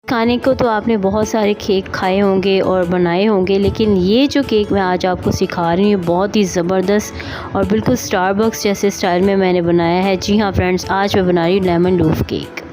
खाने को तो आपने बहुत सारे केक खाए होंगे और बनाए होंगे, लेकिन ये जो केक मैं आज आपको सिखा रही हूँ बहुत ही ज़बरदस्त और बिल्कुल स्टारबक्स जैसे स्टाइल में मैंने बनाया है। जी हाँ फ्रेंड्स, आज मैं बना रही हूँ लेमन लूफ केक।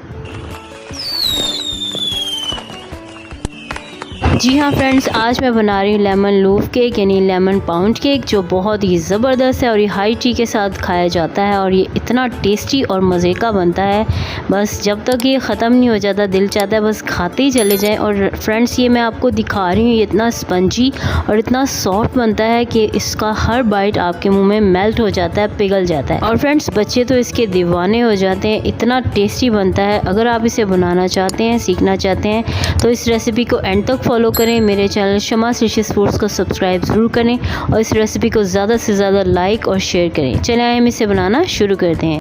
जी हाँ फ्रेंड्स, आज मैं बना रही हूँ लेमन लूफ केक यानी लेमन पाउंड केक, जो बहुत ही ज़बरदस्त है और ये हाई टी के साथ खाया जाता है और ये इतना टेस्टी और मज़े का बनता है। बस जब तक ये ख़त्म नहीं हो जाता दिल चाहता है बस खाते ही चले जाएं। और फ्रेंड्स ये मैं आपको दिखा रही हूँ, ये इतना स्पंजी और इतना सॉफ्ट बनता है कि इसका हर बाइट आपके मुँह में मेल्ट हो जाता है, पिघल जाता है। और फ्रेंड्स बच्चे तो इसके दीवाने हो जाते हैं, इतना टेस्टी बनता है। अगर आप इसे बनाना चाहते हैं, सीखना चाहते हैं तो इस रेसिपी को एंड तक फॉलो करें। मेरे चैनल शमास डिशेस फूड्स को सब्सक्राइब ज़रूर करें और इस रेसिपी को ज़्यादा से ज़्यादा लाइक और शेयर करें। चलिए हम इसे बनाना शुरू करते हैं।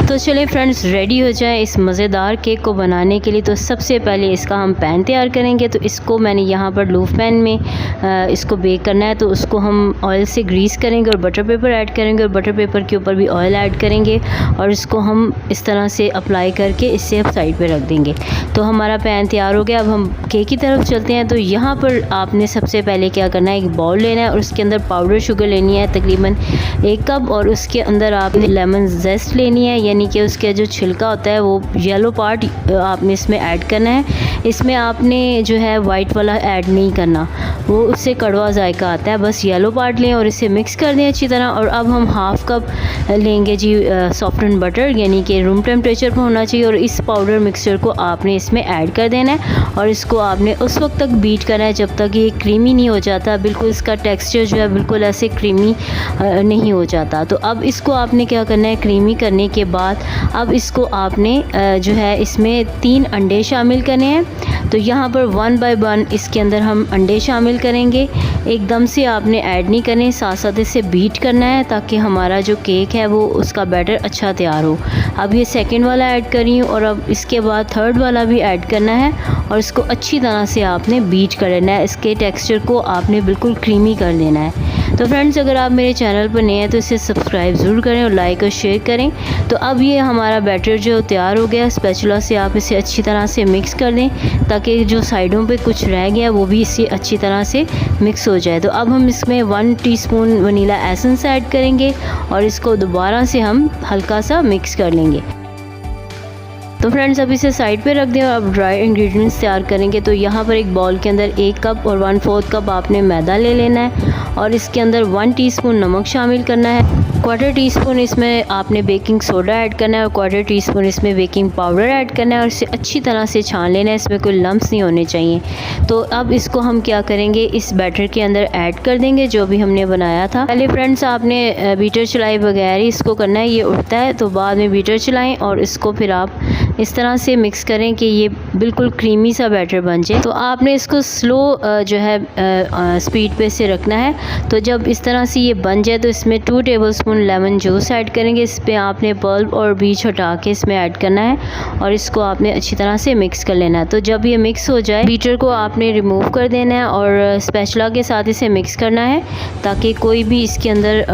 तो चलिए फ्रेंड्स, रेडी हो जाए इस मज़ेदार केक को बनाने के लिए। तो सबसे पहले इसका हम पैन तैयार करेंगे। तो इसको मैंने यहाँ पर लूफ पैन में इसको बेक करना है, तो उसको हम ऑयल से ग्रीस करेंगे और बटर पेपर ऐड करेंगे और बटर पेपर के ऊपर भी ऑयल ऐड करेंगे और इसको हम इस तरह से अप्लाई करके इसे अब साइड पे रख देंगे। तो हमारा पैन तैयार हो गया। अब हम केक की तरफ चलते हैं। तो यहाँ पर आपने सबसे पहले क्या करना है, एक बाउल लेना है और उसके अंदर पाउडर शुगर लेनी है तकरीबन 1 कप, और उसके अंदर आपने लेमन जेस्ट लेनी है यानी कि उसका जो छिलका होता है वो येलो पार्ट आपने इसमें ऐड करना है। इसमें आपने जो है वाइट वाला ऐड नहीं करना, वो उससे कड़वा जायका आता है। बस येलो पार्ट लें और इसे मिक्स कर दें अच्छी तरह। और अब हम हाफ़ कप लेंगे जी सॉफ्टन बटर, यानी कि रूम टेम्परेचर पर होना चाहिए, और इस पाउडर मिक्सचर को आपने इसमें ऐड कर देना है और इसको आपने उस वक्त तक बीट करना है जब तक ये क्रीमी नहीं हो जाता। बिल्कुल इसका टेक्सचर जो है बिल्कुल ऐसे क्रीमी नहीं हो जाता। तो अब इसको आपने क्या करना है, क्रीमी करने के बाद अब इसको आपने जो है इसमें 3 अंडे शामिल करने हैं। तो यहाँ पर 1 बाय 1 इसके अंदर हम अंडे शामिल करेंगे। एकदम से आपने ऐड नहीं करने, साथ साथ इसे बीट करना है ताकि हमारा जो केक है वो उसका बैटर अच्छा तैयार हो। अब ये सेकंड वाला ऐड कर रही हूँ और अब इसके बाद थर्ड वाला भी ऐड करना है और इसको अच्छी तरह से आपने बीट कर लेना है। इसके टेक्सचर को आपने बिल्कुल क्रीमी कर लेना है। तो फ्रेंड्स अगर आप मेरे चैनल पर नए हैं तो इसे सब्सक्राइब ज़रूर करें और लाइक और शेयर करें। तो अब ये हमारा बैटर जो तैयार हो गया, स्पैचुला से आप इसे अच्छी तरह से मिक्स कर दें ताकि जो साइडों पे कुछ रह गया वो भी इससे अच्छी तरह से मिक्स हो जाए। तो अब हम इसमें 1 टीस्पून वनीला एसेंस ऐड करेंगे और इसको दोबारा से हम हल्का सा मिक्स कर लेंगे। तो फ्रेंड्स अब इसे साइड पे रख दें और अब ड्राई इंग्रेडिएंट्स तैयार करेंगे। तो यहाँ पर एक बाउल के अंदर 1 कप और 1/4 कप आपने मैदा ले लेना है और इसके अंदर 1 टीस्पून नमक शामिल करना है, 1/4 टीस्पून इसमें आपने बेकिंग सोडा ऐड करना है और 1/4 टीस्पून इसमें बेकिंग पाउडर ऐड करना है और इसे अच्छी तरह से छान लेना है, इसमें कोई लम्स नहीं होने चाहिए। तो अब इसको हम क्या करेंगे, इस बैटर के अंदर ऐड कर देंगे जो भी हमने बनाया था। पहले फ्रेंड्स आपने बीटर चलाए बगैर ही इसको करना है, ये उठता है तो बाद में बीटर चलाएं और इसको फिर आप इस तरह से मिक्स करें कि ये बिल्कुल क्रीमी सा बैटर बन जाए। तो आपने इसको स्लो जो है स्पीड पे से रखना है। तो जब इस तरह से ये बन जाए तो इसमें 2 टेबलस्पून लेमन जूस ऐड करेंगे। इस पर आपने पल्प और बीज हटा के इसमें ऐड करना है और इसको आपने अच्छी तरह से मिक्स कर लेना है। तो जब ये मिक्स हो जाए बीटर को आपने रिमूव कर देना है और स्पैचुला के साथ इसे मिक्स करना है ताकि कोई भी इसके अंदर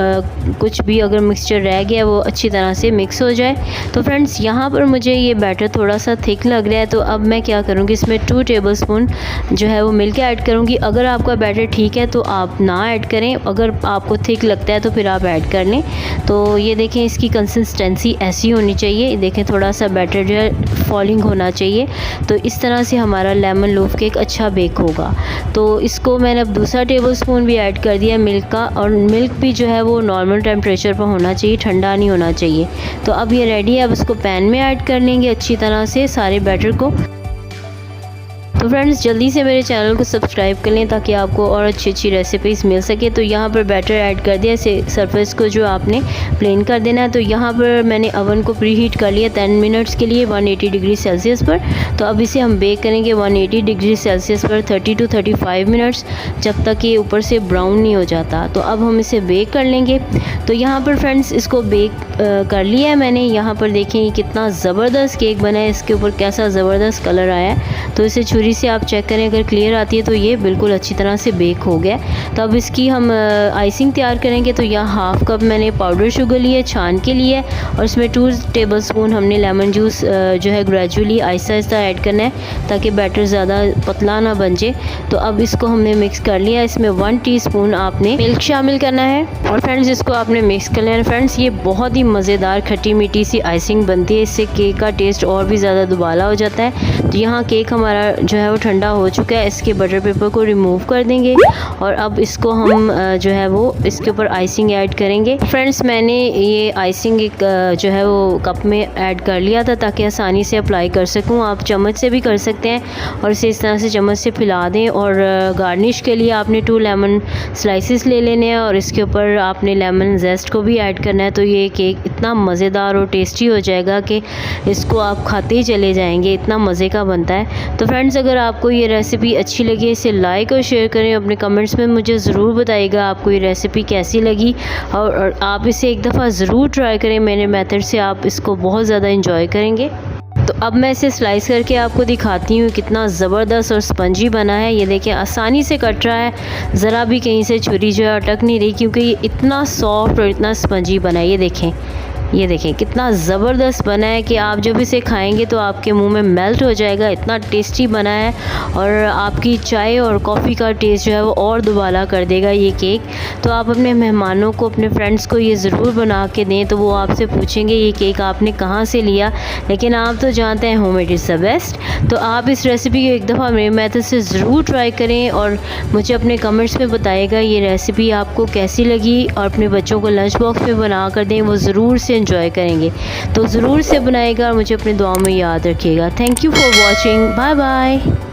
कुछ भी अगर मिक्सचर रह गया वो अच्छी तरह से मिक्स हो जाए। तो फ्रेंड्स यहाँ पर मुझे ये बैटर थोड़ा सा थिक लग रहा है, तो अब मैं क्या करूँगी, इसमें 2 टेबलस्पून जो है वो मिल्क ऐड करूँगी। अगर आपका बैटर ठीक है तो आप ना ऐड करें, अगर आपको थिक लगता है तो फिर आप ऐड कर लें। तो ये देखें इसकी कंसिस्टेंसी ऐसी होनी चाहिए, देखें थोड़ा सा बैटर जो है फॉलिंग होना चाहिए। तो इस तरह से हमारा लेमन लूफ केक अच्छा बेक होगा। तो इसको मैंने अब दूसरा टेबलस्पून भी ऐड कर दिया मिल्क का, और मिल्क भी जो है वो नॉर्मल टेम्परेचर पर होना चाहिए, ठंडा नहीं होना चाहिए। तो अब ये रेडी है। अब इसको पैन में ऐड कर लेंगे अच्छी तरह से सारे बैटर को। तो फ्रेंड्स जल्दी से मेरे चैनल को सब्सक्राइब कर लें ताकि आपको और अच्छी अच्छी रेसिपीज़ मिल सके। तो यहाँ पर बैटर ऐड कर दिया, सरफेस को जो आपने प्लेन कर देना है। तो यहाँ पर मैंने अवन को प्री हीट कर लिया 10 मिनट्स के लिए 180 डिग्री सेल्सियस पर। तो अब इसे हम बेक करेंगे 180 डिग्री सेल्सियस पर 30 to 35 मिनट्स, जब तक ये ऊपर से ब्राउन नहीं हो जाता। तो अब हम इसे बेक कर लेंगे। तो यहाँ पर फ्रेंड्स इसको बेक कर लिया है मैंने। यहाँ पर देखें कितना ज़बरदस्त केक बना है, इसके ऊपर कैसा ज़बरदस्त कलर आया है। तो इसे छुरी से आप चेक करें, अगर क्लियर आती है तो ये बिल्कुल अच्छी तरह से बेक हो गया। तो अब इसकी हम आइसिंग तैयार करेंगे। तो यहाँ हाफ़ कप मैंने पाउडर शुगर ली है, छान के लिए, और इसमें 2 टेबलस्पून हमने लेमन जूस जो है ग्रेजुअली आहिस्ता आहिस्ता ऐड करना है ताकि बैटर ज़्यादा पतला ना बन जाए। तो अब इसको हमने मिक्स कर लिया। इसमें 1 टीस्पून आपने मिल्क शामिल करना है और फ्रेंड्स इसको आपने मिक्स कर लेना। फ्रेंड्स ये बहुत ही मज़ेदार खट्टी मीठी सी आइसिंग बनती है, इससे केक का टेस्ट और भी ज़्यादा दुबाला हो जाता है। तो यहाँ केक हमारा जो है वो ठंडा हो चुका है। इसके बटर पेपर को रिमूव कर देंगे और अब इसको हम जो है वो इसके ऊपर आइसिंग ऐड करेंगे। फ्रेंड्स मैंने ये आइसिंग एक जो है वो कप में ऐड कर लिया था ताकि आसानी से अप्लाई कर सकूँ। आप चम्मच से भी कर सकते हैं और इसे इस तरह से चम्मच से फैला दें। और गार्निश के लिए आपने 2 लेमन स्लाइसेस ले लेने हैं और इसके ऊपर आपने लेमन जेस्ट को भी ऐड करना है। तो ये केक इतना मज़ेदार और टेस्टी हो जाएगा कि इसको आप खाते ही चले जाएंगे, इतना मज़े का बनता है। तो फ्रेंड्स अगर आपको ये रेसिपी अच्छी लगी इसे लाइक और शेयर करें, अपने कमेंट्स में मुझे ज़रूर बताइएगा आपको ये रेसिपी कैसी लगी और आप इसे एक दफ़ा ज़रूर ट्राई करें। मेरे मेथड से आप इसको बहुत ज़्यादा इंजॉय करेंगे। तो अब मैं इसे स्लाइस करके आपको दिखाती हूँ कितना ज़बरदस्त और स्पंजी बना है। ये देखिए आसानी से कट रहा है, ज़रा भी कहीं से छुरी जो है अटक नहीं रही क्योंकि ये इतना सॉफ्ट और इतना स्पंजी बना है। ये देखें कितना ज़बरदस्त बना है कि आप जब इसे खाएंगे तो आपके मुंह में मेल्ट हो जाएगा, इतना टेस्टी बना है और आपकी चाय और कॉफ़ी का टेस्ट जो है वो और दुबाला कर देगा ये केक। तो आप अपने मेहमानों को, अपने फ्रेंड्स को ये ज़रूर बना के दें तो वो आपसे पूछेंगे ये केक आपने कहाँ से लिया, लेकिन आप तो जानते हैं होममेड इज़ द बेस्ट। तो आप इस रेसिपी को एक दफ़ा मेरे मेथड से ज़रूर ट्राई करें और मुझे अपने कमेंट्स में बताइएगा ये रेसिपी आपको कैसी लगी और अपने बच्चों को लंच बॉक्स में बना कर दें, वो ज़रूर से एंजॉय करेंगे। तो ज़रूर से बनाइएगा और मुझे अपनी दुआओं में याद रखिएगा। Thank you for watching, bye bye.